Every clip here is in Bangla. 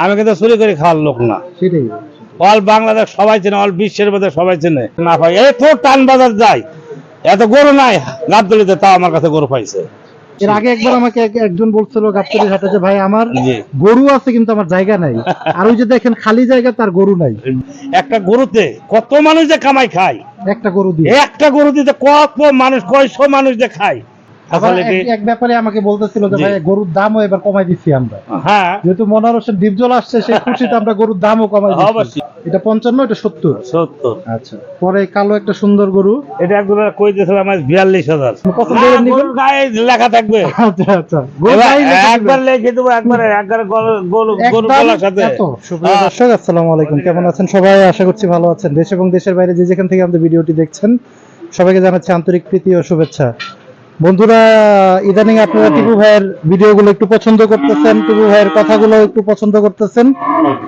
আমি কিন্তু চুরি করে খাওয়ার লোক না। সেটাই অল বাংলাদেশ সবাই চেনে, অল বিশ্বের মধ্যে সবাই চেনে। না ভাই এই তো টান বাজার যায়, এত গরু নাই গাবতলীতে, তাও আমার কাছে গরু পাইছে। এর আগে একবার আমাকে একজন বলছিল গাবতলীর হাটে যে ভাই আমার জি। গরু আছে কিন্তু আমার জায়গা নাই। আর ওই যে দেখেন খালি জায়গা, তার গরু নাই। একটা গরুতে কত মানুষ যে কামাই খায়, একটা গরু দিয়ে। একটা গরু দিতে কত মানুষ, কয়শো মানুষ যে খায়। আবার আসলে কি এক ব্যাপারে আমাকে বলতেছিল যে জি। ভাই গরুর দামও এবার কমাই দিচ্ছি আমরা। হ্যাঁ যেহেতু মনোহর হোসেন ডিপজল আসছে, সেই খুশিতে আমরা গরুর দামও কমাই দিচ্ছি। অবশ্যই। এটা 55, এটা 70। 70। আচ্ছা, পরে কালো একটা সুন্দর গরু। এটা একজন কই দিয়েছিল আমার 42,000। পছন্দ করে নিবেন? গায়ে লেখা থাকবে। আচ্ছা আচ্ছা, গরু এবার গায়ে লেখা দিবেন। একবার লিখে দেবো, একবারে গরু একদম গলার সাথে। এত। সুপ্রিয় দর্শক, আসসালামু আলাইকুম, কেমন আছেন সবাই? আশা করছি ভালো আছেন। দেশ এবং দেশের বাইরে যে যেখান থেকে আমাদের ভিডিওটি দেখছেন, সবাইকে জানাচ্ছি আন্তরিক প্রীতি ও শুভেচ্ছা। বন্ধুরা, ইদানিং আপনারা টিপু ভাইয়ের ভিডিওগুলো একটু পছন্দ করতেছেন, টিপু ভাইয়ের কথাগুলো একটু পছন্দ করতেছেন।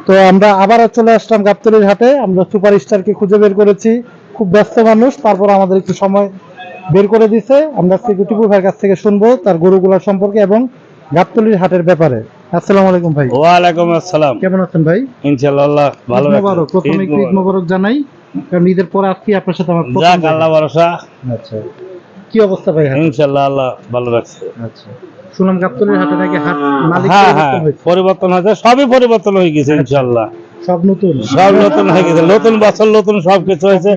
তো আমরা আবারও চলে আসলাম গাবতলীর হাটে। আমরা সুপারস্টারকে খুঁজে বের করেছি, খুব ব্যস্ত মানুষ, তারপর আমাদের একটু সময় বের করে দিছে। আমরা আজকে টিপু ভাইয়ের কাছ থেকে শুনবো তার গরুগুলোর সম্পর্কে এবং গাবতলীর হাটের ব্যাপারে। আসসালামু আলাইকুম ভাই। ওয়ালাইকুম আসসালাম। কেমন আছেন ভাই? ইনশাআল্লাহ ভালো ঈদ মোবারক। প্রথমে একটু ঈদ মোবারক জানাই, কারণ ঈদের পরে আজকে আপনার সাথে আমার প্রথম যাক, দেখা। আল্লাহ ভরসা। আচ্ছা, কি অবস্থা ভাই হাট? ইনশাআল্লাহ আল্লাহ ভালো রাখছে। আচ্ছা, শুনলাম গাবতলীর হাটে নাকি হাট মালিক হ্যাঁ হ্যাঁ, পরিবর্তন হয়েছে। পরিবর্তন হয়েছে, সবই পরিবর্তন হয়ে গেছে ইনশাআল্লাহ। সব নতুন। সব নতুন হয়ে গেছে, নতুন বছর নতুন সবকিছু হয়েছে।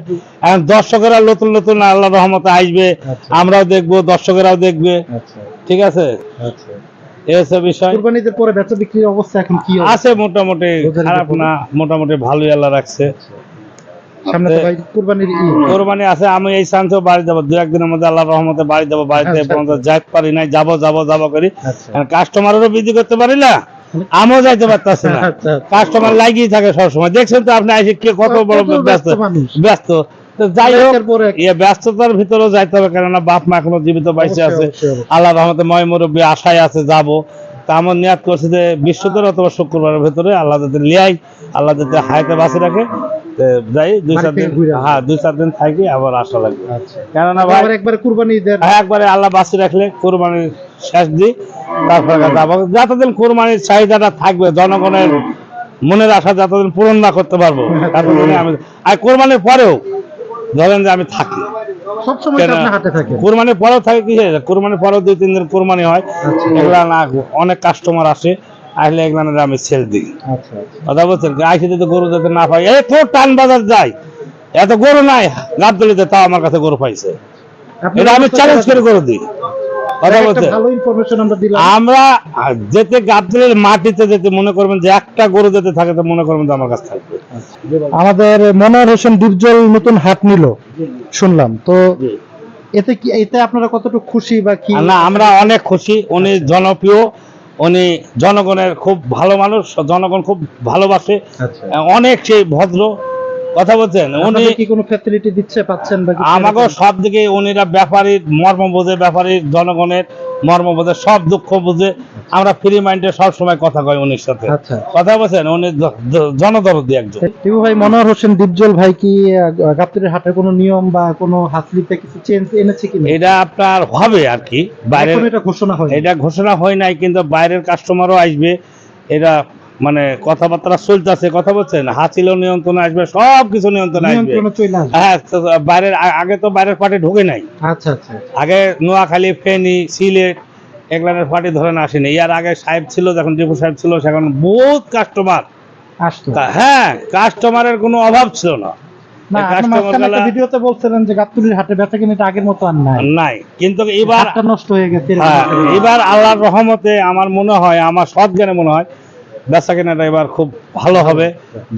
এখন দর্শকেরা নতুন নতুন আল্লাহ রহমতে আসবে, আচ্ছা। আমরাও দেখবো, দর্শকেরাও দেখবে। আচ্ছা ঠিক আছে, আচ্ছা। এই হচ্ছে বিষয়। কুরবানিদের পরে বেচা বিক্রির অবস্থা এখন কি অবস্থা? আছে মোটামুটি, খারাপ না, মোটামুটি ভালোই আল্লাহ রাখছে। সামনে তো ভাই কুরবানির ঈদ। কোরবানি আছে, আমি এই চান্সেও বাড়ি যাবো, দু একদিনের মধ্যে আল্লাহ রহমতে বাড়ি যাবো। বাড়িতে আচ্ছা। যাইতে পারি নাই, যাবো যাবো যাবো করি। আচ্ছা কাস্টমারেরও বৃদ্ধি করতে পারি না, আমিও যাইতে পারতেছি না। আচ্ছা। কাস্টমার লাগিয়ে থাকে সবসময়, দেখছেন তো আপনি এসে কে কত বড় কত ব্যস্ত মানুষ। ব্যস্ত। তো যাই হোক, একের পর এক। ব্যস্ততার ভিতরেও যাইতে হবে, কেননা বাপ মা এখনো জীবিত বাইসে আছে। অবশ্যই, অবশ্যই। আল্লাহ রহমতে ময় মুরব্বী আশায় আছে, যাব। তা আমার নিয়াত করছি যে বৃহস্পতিবার অথবা শুক্রবারের ভিতরে আল্লাহ যাতে লিয়াই, আল্লাহ যাতে হায়াতে বাঁচে রাখে। যাই 2-4 দিন, হ্যাঁ 2-4 দিন থাকি, আবার আসা লাগবে। আচ্ছা, কেননা ভাই আবার একবারে কুরবানি ঈদের। হ্যাঁ, একবারে আল্লাহ বাঁচি রাখলে কোরবানির শেষ দিই, তারপরে যাবো। যতদিন কোরবানির চাহিদাটা থাকবে, জনগণের মনের আশা যতদিন পূরণ না করতে পারবো, ততদিন আমি। আর কোরবানির পরেও ধরেন যে আমি থাকি, সব সময় কেন? আপনার হাটে থাকে। কোরবানির পরেও থাকে, কি হয়েছে, কোরবানির পরেও 2-3 দিন কোরবানি হয়। আচ্ছা। এগুলা না, অনেক কাস্টমার আসে, আসলে এগুলা আমি সেল দিই। আচ্ছা আচ্ছা। কথা বলছেন, আইসি যদি গরু যাতে না পাই, এই তো টান বাজার যায়, এত গরু নাই গাবতলীতে, তাও আমার কাছে গরু পাইছে। এটা আমি চ্যালেঞ্জ করে গরু দিই। কথা একটা বলছেন, ভালো ইনফরমেশন আমরা দিলাম। আমরা যেতে গাবতলীর মাটিতে যেতে মনে করবেন যে একটা গরু যেতে থাকে, তো মনে করবেন যে আমার কাছে থাকবে। আমাদের মনোহর হোসেন ডিপজল নতুন হাট নিল শুনলাম, তো এতে আপনারা কতটুকু খুশি বা কি? না, আমরা অনেক খুশি। উনি জনপ্রিয়, উনি জনগণের খুব ভালো মানুষ, জনগণ খুব ভালোবাসে, আচ্ছা। অনেক সেই ভদ্র। কথা বলছেন, উনি আপনাদের কি কোনো ফ্যাসিলিটি দিচ্ছে, পাচ্ছেন বা কিছু? আমাকে সব দিকে উনিরা ব্যাপারীর মর্ম বোঝে, ব্যাপারীর জনগণের মর্ম বোঝে, সব দুঃখ বুঝে। আমরা ফ্রি মাইন্ডে সব সময় কথা কই উনির সাথে। আচ্ছা। কথা বলছেন, উনি জনদরদি একজন। টিপু ভাই, মনোহর হোসেন ডিপজল ভাই কি গাবতলীর হাটের কোনো নিয়ম বা কোনো হাসলিতে কিছু চেঞ্জ এনেছে কিনা? এটা আপনার হবে আর কি, বাইরের এখন এটা ঘোষণা হয়। এটা ঘোষণা হয় নাই, কিন্তু বাইরের কাস্টমারও আসবে। এটা মানে কথাবার্তা চলতেছে। কথা বলছেন, হাসিলও নিয়ন্ত্রণে আসবে, সব কিছু নিয়ন্ত্রণে আসবে। নিয়ন্ত্রণে চলে আসবে। হ্যাঁ, তো বাইরের আগে তো বাইরের পার্টি ঢুকে নাই। আচ্ছা আচ্ছা। আগে নোয়াখালী, ফেনী, সিলেট এগুলার পার্টি ধরেন আসেনি। ইয়ার আগে সাহেব ছিল, যখন ডিপু সাহেব ছিল, সেখন বহুত কাস্টমার। আসতো। হ্যাঁ, কাস্টমারের কোনো অভাব ছিল না। না, আপনি মাঝখানে একটা ভিডিওতে বলছিলেন যে গাবতলীর হাটে বেচাকেনাটা আগের মতো আর নাই। নাই, কিন্তু এবার হাটটা নষ্ট হয়ে গেছে। হ্যাঁ, এবার আল্লাহর রহমতে আমার মনে হয়, আমার সৎ জ্ঞানে মনে হয়, বেচা কেনাটা এবার খুব ভালো হবে,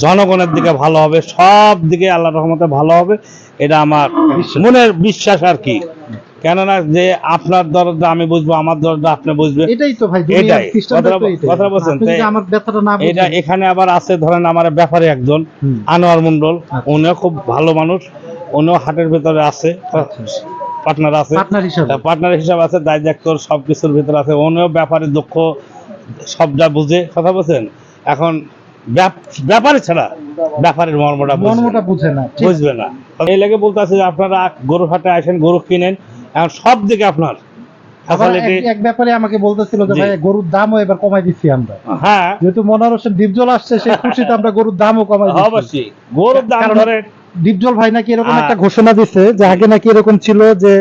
জনগণের দিকে ভালো হবে, সব দিকে আল্লাহর রহমতে ভালো হবে। এটা আমার মনের বিশ্বাস আর কি। কেননা যে আপনার দরদা আমি বুঝবো, আমার দরদা আপনি বুঝবেন, এটাই তো ভাই, এটাই কথা বলছেন। আপনি যদি আমার ব্যথাটা না এটা বুঝেন। এখানে আবার আছে, ধরেন আমার ব্যাপারে একজন আনোয়ার মন্ডল, উনিও খুব ভালো মানুষ, উনিও হাটের ভেতরে আছে, পার্টনার আছে, পার্টনার হিসাবে আছে, দায় দায়িত্ব সবকিছুর ভিতরে আছে। উনিও ব্যাপারে দক্ষ, সবটা বুঝে। কথা বলছেন, এখন ব্যাপারে ছাড়া ব্যাপারের মর্মটা বুঝে না, বুঝবে না। এই লেগে বলতে আছে যে আপনারা গরু হাটে আসেন, গরু কিনেন, এখন সব দিকে আপনার ফ্যাসিলিটি। এক ব্যাপারে আমাকে বলতেছিল যে জি। ভাই গরুর দামও এবার কমাই দিচ্ছি আমরা, হ্যাঁ যেহেতু মনোহর হোসেন ডিপজল আসছে সেই খুশিতে আমরা গরুর দামও কমাই দিচ্ছি। অবশ্যই গরুর দাম কারণ ধরে ডিপজল ভাই নাকি এরকম হ্যাঁ। একটা ঘোষণা দিচ্ছে যে আগে নাকি এরকম ছিল যে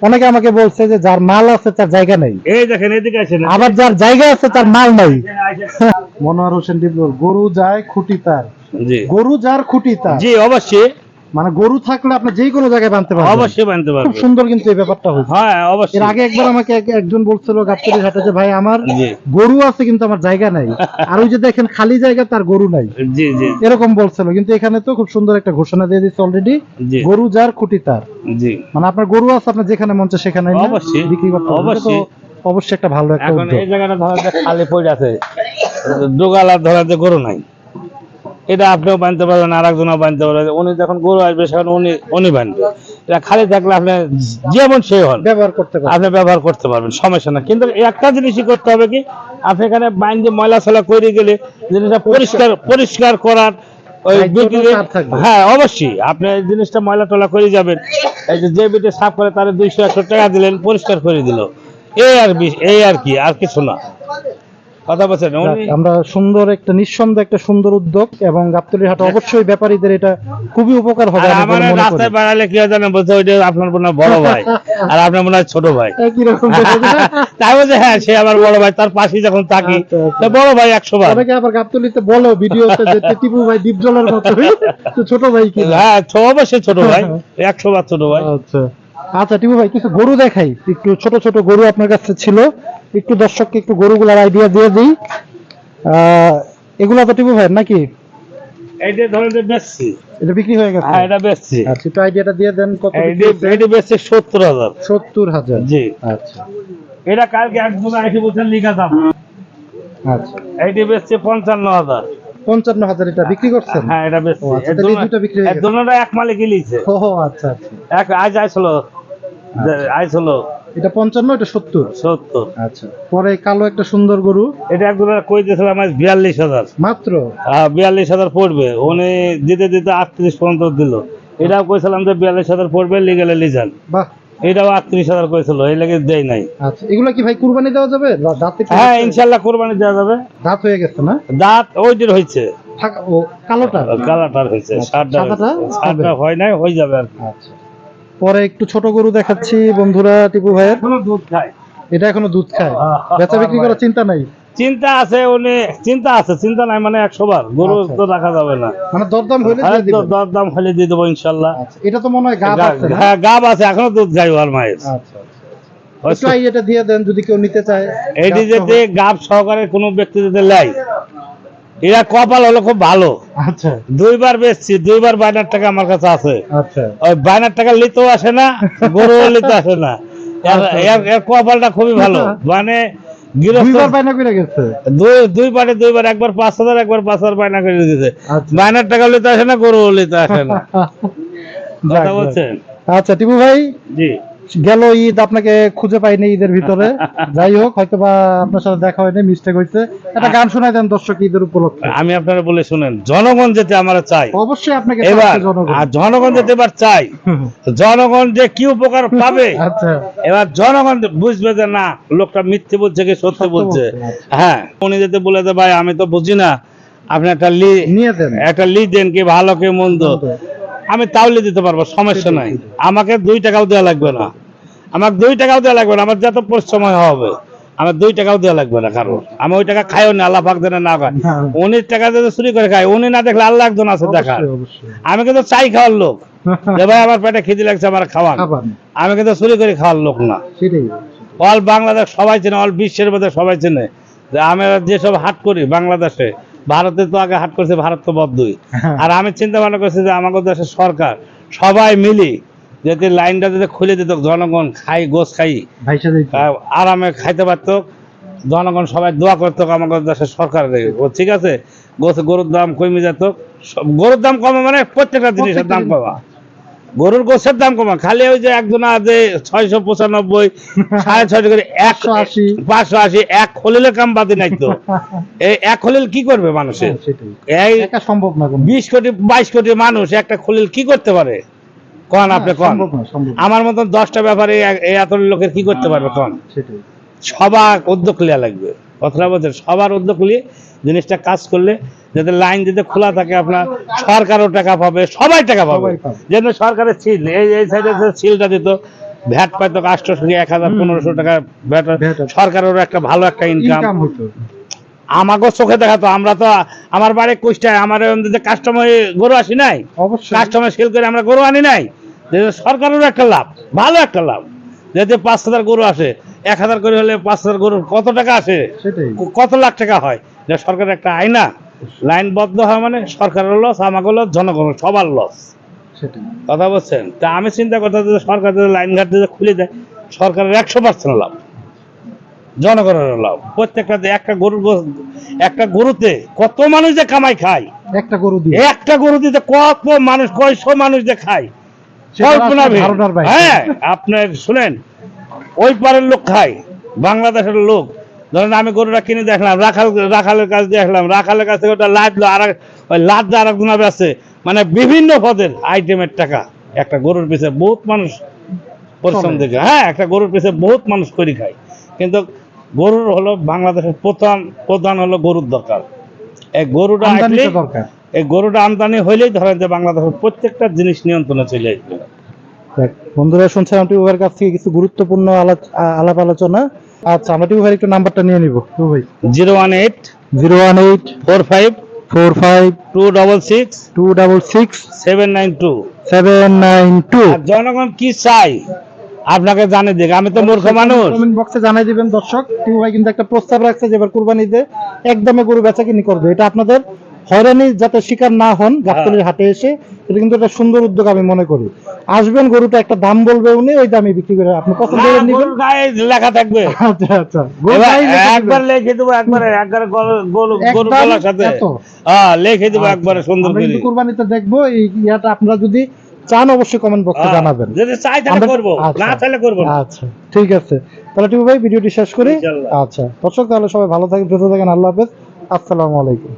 অনেকে আমাকে বলছে যে যার মাল আছে তার জায়গা নেই, এই দেখেন এদিকে আসেন আবার যার জায়গা আছে তার মাল নাই। মনোহর হোসেন ডিপজল, গরু যায় খুঁটি তার, জি গরু যার খুঁটি তার, জি অবশ্যই মানে গরু থাকলে আপনি যে কোনো জায়গায় বানতে পারবেন। অবশ্যই বানতে খুব পারবে। সুন্দর কিন্তু এই ব্যাপারটা হয়েছে। হ্যাঁ অবশ্যই এর আগে একবার আমাকে একজন বলছিল গাবতলীর হাটে যে ভাই আমার জি গরু আছে কিন্তু আমার জায়গা নাই, আর ওই যে দেখেন খালি জায়গা তার গরু নাই, জি জি এরকম বলছিল। কিন্তু এখানে তো খুব সুন্দর একটা ঘোষণা দিয়ে দিচ্ছে অলরেডি, জি গরু যার খুঁটি তার, জি মানে আপনার গরু আছে আপনার যেখানে মন চায় সেখানে নিয়ে অবশ্যই, বিক্রি করতে পারবেন। এটা তো অবশ্যই। অবশ্যই একটা ভালো একটা এখন উদ্যোগ। এই জায়গাটা ধরেন যে খালি পড়ে আছে, ডোগালার ধরেন যে গরু নাই, এটা আপনিও বানতে পারবেন, আর একজনও বানতে পারবেন। উনি যখন গরু আসবে সেখানে উনি বানবে। এটা খালি থাকলে আপনি যেমন সেই হন ব্যবহার করতে পারবেন। আপনি ব্যবহার করতে পারবেন, সমস্যা না। কিন্তু একটা জিনিসই করতে হবে কি, আপনি এখানে বাইন দিয়ে ময়লা সলা করে গেলে জিনিসটা পরিষ্কার করার ওই দায়িত্বটা বিক্রি। তার থাকবে। হ্যাঁ অবশ্যই আপনি এই জিনিসটা ময়লা টলা করে যাবেন, এই যে বিটে সাফ করে তার 200-100 টাকা দিলেন, পরিষ্কার করে দিল, এই আর কি, আর কিছু না। কথা বলছেন যাক, আমরা সুন্দর একটা নিঃসন্দেহে একটা সুন্দর উদ্যোগ, এবং গাবতলীর হাটে অবশ্যই ব্যাপারীদের এটা খুবই উপকার হবে আমি আমার বলে মনে করি। রাস্তায় বেড়ালে কি হয় জানেন, বলছে ওইটা আপনার মনে হয় বড় ভাই আর আপনার মনে হয় ছোট ভাই। একই রকম দেখা যায়। তাই বলছে হ্যাঁ সে আমার বড় ভাই, তার পাশেই যখন থাকি আচ্ছা, আচ্ছা। তো বড় ভাই 100 বার। অনেকে আবার গাবতলীতে বলো ভিডিওতে যে টিপু ভাই ডিপজলের মতো, তো ছোট ভাই কি? হ্যাঁ অবশ্যই ছোট ভাই, 100 বার ছোট ভাই। আচ্ছা আচ্ছা টিপু ভাই কিছু গরু দেখাই, একটু ছোট ছোট গরু আপনার কাছে ছিল, একটু দর্শককে একটু গরুগুলার আইডিয়া দিয়ে দিই। এগুলা তো টিপু ভাই নাকি? এইটা ধরেন যে বেচছি, এটা বিক্রি হয়ে গেছে? হ্যাঁ এটা বেচছি। আচ্ছা একটু আইডিয়াটা দিয়ে দেন কত বিক্রি হয়েছে? এইটা বেচছে 70,000। 70,000। জি আচ্ছা এটা কালকে একজন এসে বলছেন লিখা দাম। আচ্ছা এইটা বেচছে 55,000। 55,000 এটা বিক্রি করছেন? হ্যাঁ এটা বেচছি। ও, আচ্ছা, তাহলে এই দুটো বিক্রি হয়ে গেছে। দুটোটা এক মালিকই লিখছে। ও আচ্ছা আচ্ছা, এক আজ আইছিল এটা 55, এটা 70। 70। আচ্ছা পরে কালো একটা সুন্দর গরু এটা একজন কই দিয়েছিলাম আজ 42,000। মাত্র। 42,000 পড়বে, উনি দিতে দিতে 38 পর্যন্ত দিল। এটাও কইছিলাম যে 42,000 পড়বে, লিগেলে লিজাল। বাহ। এটাও 38,000 কইছিল, এই লেগে দেই নাই। আচ্ছা এগুলো কি ভাই কুরবানি দেওয়া যাবে? দাঁতে কি হ্যাঁ হয়েছে? ইনশাল্লাহ কোরবানি দেওয়া যাবে। দাঁত হয়ে গেছে না? দাঁত ওইটির হয়েছে, ও কালোটা? কালাটার হয়েছে, আচ্ছা, সাদাটা সারটা হয় নাই, হয়ে যাবে আর কি। আচ্ছা পরে একটু ছোট গরু দেখাচ্ছি বন্ধুরা টিপু ভাইয়ের। এখনো দুধ খায়। এটা এখনো দুধ খায়, বেচা বিক্রি করার চিন্তা নাই? চিন্তা আছে, উনি চিন্তা নাই মানে 100 বার গরু আচ্ছা, তো রাখা যাবে না। মানে দরদাম হইলে হ্যাঁ, দিয়ে দিবেন? দরদাম হলে দিয়ে দেবো ইনশাল্লাহ। আচ্ছা এটা তো মনে হয় গাব আছে না? হ্যাঁ গাব আছে, এখনো দুধ খাই ওর মায়ের। আচ্ছা একটু আইডিয়াটা দিয়ে দেন যদি কেউ নিতে চায়। এটি গাব যদি সহ। গাব সহকারে কোনো ব্যক্তি যদি লাই, এরা কপাল হলো খুব ভালো। আচ্ছা 2বার বেচছি, 2বার বাইনার টাকা আমার কাছে আছে। আচ্ছা ওই বাইনার টাকা লিতেও আসে না, গরু লিতে আসে না। এর কপালটা খুবই ভালো, মানে গৃহস্থ দুইবার বায়না করে গেছে। দুইবার, একবার 5,000 একবার 5,000 বাইনা করে দিয়েছে। আচ্ছা। বাইনার টাকা লিতে আসে না, গরু লিতে আসে না। যাক, কথা যাক। বলছেন? আচ্ছা টিপু ভাই জি গেল ঈদ, আপনাকে খুঁজে পাইনি ঈদের ভিতরে, যাই হোক হয়তো বা আপনার সাথে দেখা হয়নি, মিস্টেক হয়েছে। একটা গান শোনাই দেন দর্শক ঈদের উপলক্ষে। আমি আপনারা বলে শুনেন, জনগণ যেতে আমরা চাই অবশ্যই আপনাকে এবার, চাচ্ছে জনগণ। আর জনগণ যেতে এবার চাই, জনগণ যে কি উপকার পাবে আচ্ছা এবার জনগণ বুঝবে যে না লোকটা মিথ্যে বলছে কি সত্যি বলছে। হ্যাঁ উনি যেতে বলে যে ভাই আমি তো বুঝি না, আপনি নিয়ে দেন। একটা লি দেন, কি ভালো কি মন্দ, আমি তাহলে দিতে পারবো, সমস্যা নাই। আমাকে 2 টাকাও দেওয়া লাগবে না, আমাকে 2 টাকাও দেওয়া লাগবে না, আমার যত পরিশ্রম হবে আমার 2 টাকাও দেওয়া লাগবে না। কারণ আমি ওই টাকা খাইও না, আল্লাহ পাক দেন না খায়। উনি টাকা যদি চুরি করে খায়, উনি না দেখলে আল্লাহ একজন আছে দেখার। অবশ্যই, অবশ্যই। আমি কিন্তু চাই খাওয়ার লোক, যে ভাই আমার পেটে খিদে লাগছে আমার খাওয়ান। খাবার না, আমি কিন্তু চুরি করে খাওয়ার লোক না। সেটাই। অল বাংলাদেশ সবাই চেনে, অল বিশ্বের মধ্যে সবাই চেনে যে আমরা যেসব হাট করি বাংলাদেশে, ভারতে তো আগে হাট করছে, ভারত তো বদ্ধই। আর আমি চিন্তা ভাবনা করছি যে আমাদের দেশের সরকার সবাই মিলি যদি লাইনটা যদি খুলে দিত, জনগণ খাই গোস খাই ভাইসা যাইতো। আরামে খাইতে পারত, জনগণ সবাই দোয়া করতো আমাদের দেশের সরকার। ও ঠিক আছে, গরুর দাম কমে যেত, গরুর দাম কমে মানে প্রত্যেকটা জিনিসের দাম কমা, গরুর গোছের দাম কমা। খালি ওই যে একজনা যে 695 650 করে 180 580 এক খলিলের কাম বাদে নাই তো। এই এক খলিল কি করবে মানুষের? সেটাই, এই একা সম্ভব না কোনো। 20 কোটি 22 কোটি মানুষ একটা খলিল কি করতে পারে? কন আপনি কন সম্ভব না, সম্ভব না। আমার মতন 10টা ব্যাপারে এই এত লোকের কি করতে পারবে কন? সেটাই। সবার উদ্যোগ নেওয়া লাগবে, কথাটা বলছেন, সবার উদ্যোগ নিয়ে জিনিসটা কাজ করলে যাতে লাইন যদি খোলা থাকে আপনার সরকারও টাকা পাবে, সবাই টাকা পাবে। সবাই পাবে। যেন সরকারের সিল এই সাইডে সিলটা দিত, ভ্যাট পাইতো 800 থেকে 1000-1500 টাকা ভ্যাট, ভ্যাট। সরকারেরও একটা ভালো একটা ইনকাম ইনকাম হতো। আমাকেও চোখে দেখাতো। আমরা তো আমার বাড়ি কুষ্টায়, আমার কাস্টমার গরু আসি নাই, অবশ্যই। কাস্টমার সেল করে আমরা গরু আনি নাই। যে সরকারেরও একটা লাভ, ভালো একটা লাভ। যাতে 5000 গরু আসে, 1000 করে হলে 5000 গরু কত টাকা আসে, সেটাই। কত লাখ টাকা হয়। এটা সরকারের একটা আয়না। লাইন বদ্ধ হয় মানে সরকারের লস, আমাকে লস, জনগণ সবার লস। সেটাই। কথা বলছেন? তা আমি চিন্তা করতে যে সরকার যদি লাইন ঘাট যদি খুলে দেয়, সরকারের 100% লাভ, জনগণের লাভ। প্রত্যেকটা একটা গরুতে কত মানুষ যে কামাই খায়, একটা গরু দিয়ে একটা গরু দিতে কত মানুষ, কয়শো মানুষ যে খায়, সেটা কল্পনা আসলে ভেদ। ধারণার বাইরে। হ্যাঁ, আপনার শুনেন, ওই পারের লোক খায়, বাংলাদেশের লোক। ধরেন আমি গরুটা কিনে দেখলাম, রাখালের কাছ দিয়ে আসলাম, রাখালের কাছ থেকে ওটা লাদলো, আর ওই লাদ আর একজন আছে, মানে বিভিন্ন পদের আইটেমের টাকা। একটা গরুর পিছে বহুত মানুষ পরিশ্রম চলে। দেখে, হ্যাঁ, একটা গরুর পিছে বহুত মানুষ করে খায়। কিন্তু গরুর হলো বাংলাদেশের প্রধান হলো গরুর দরকার। এই গরুটা আমদানিটা আসলেই, দরকার। এই গরুটা আমদানি হইলেই ধরেন যে বাংলাদেশের প্রত্যেকটা জিনিস নিয়ন্ত্রণে চলে আসবে। দেখ, বন্ধুরা শুনছিলাম টিপু ভাইয়ের কাছ থেকে কিছু গুরুত্বপূর্ণ আলাপ আলোচনা। আচ্ছা, আমরা টিপু ভাইয়ের একটু নাম্বারটা নিয়ে নিব। টিপু ভাই 018 018 45 45 266 266 792। 792। আর জনগণ কি চাই আপনাকে জানে দেখ, আমি তো মূর্খ মানুষ। কমেন্ট বক্সে জানাই দিবেন দর্শক। টিপু ভাই কিন্তু একটা প্রস্তাব রাখছে যে এবার কুরবানিতে একদমে গরু বেচাকিনি করবে। এটা আপনাদের হয়রানি যাতে শিকার না হন গাবতলীর হাটে এসে, এটা কিন্তু একটা সুন্দর উদ্যোগ আমি মনে করি। আসবেন, গরুটা একটা দাম বলবে উনি, ওই দামে বিক্রি করে আপনি পছন্দ না, করে নেবেন। গরুর গায়ে লেখা থাকবে। আচ্ছা আচ্ছা, গরু এবার গায়ে লেখা একবার দিবেন। লিখে দেবো, একবারে গরুর একদম গলার সাথে এত। হ্যাঁ লিখে দেবো আচ্ছা, একবারে সুন্দর আমরা করে। কিন্তু কুরবানিতে দেখবো এই ইয়াটা, আপনারা যদি চান অবশ্যই কমেন্ট বক্সে হ্যাঁ, জানাবেন। যদি চাই তাহলে আমরা- করবো, আচ্ছা। না চাইলে করবো না। আচ্ছা, ঠিক আছে। তাহলে টিপু ভাই ভিডিওটি শেষ করি। ইনশাল্লাহ। আচ্ছা দর্শক, তাহলে সবাই ভালো থাকেন, সুস্থ থাকেন। আল্লাহ হাফেজ, আসসালামু আলাইকুম।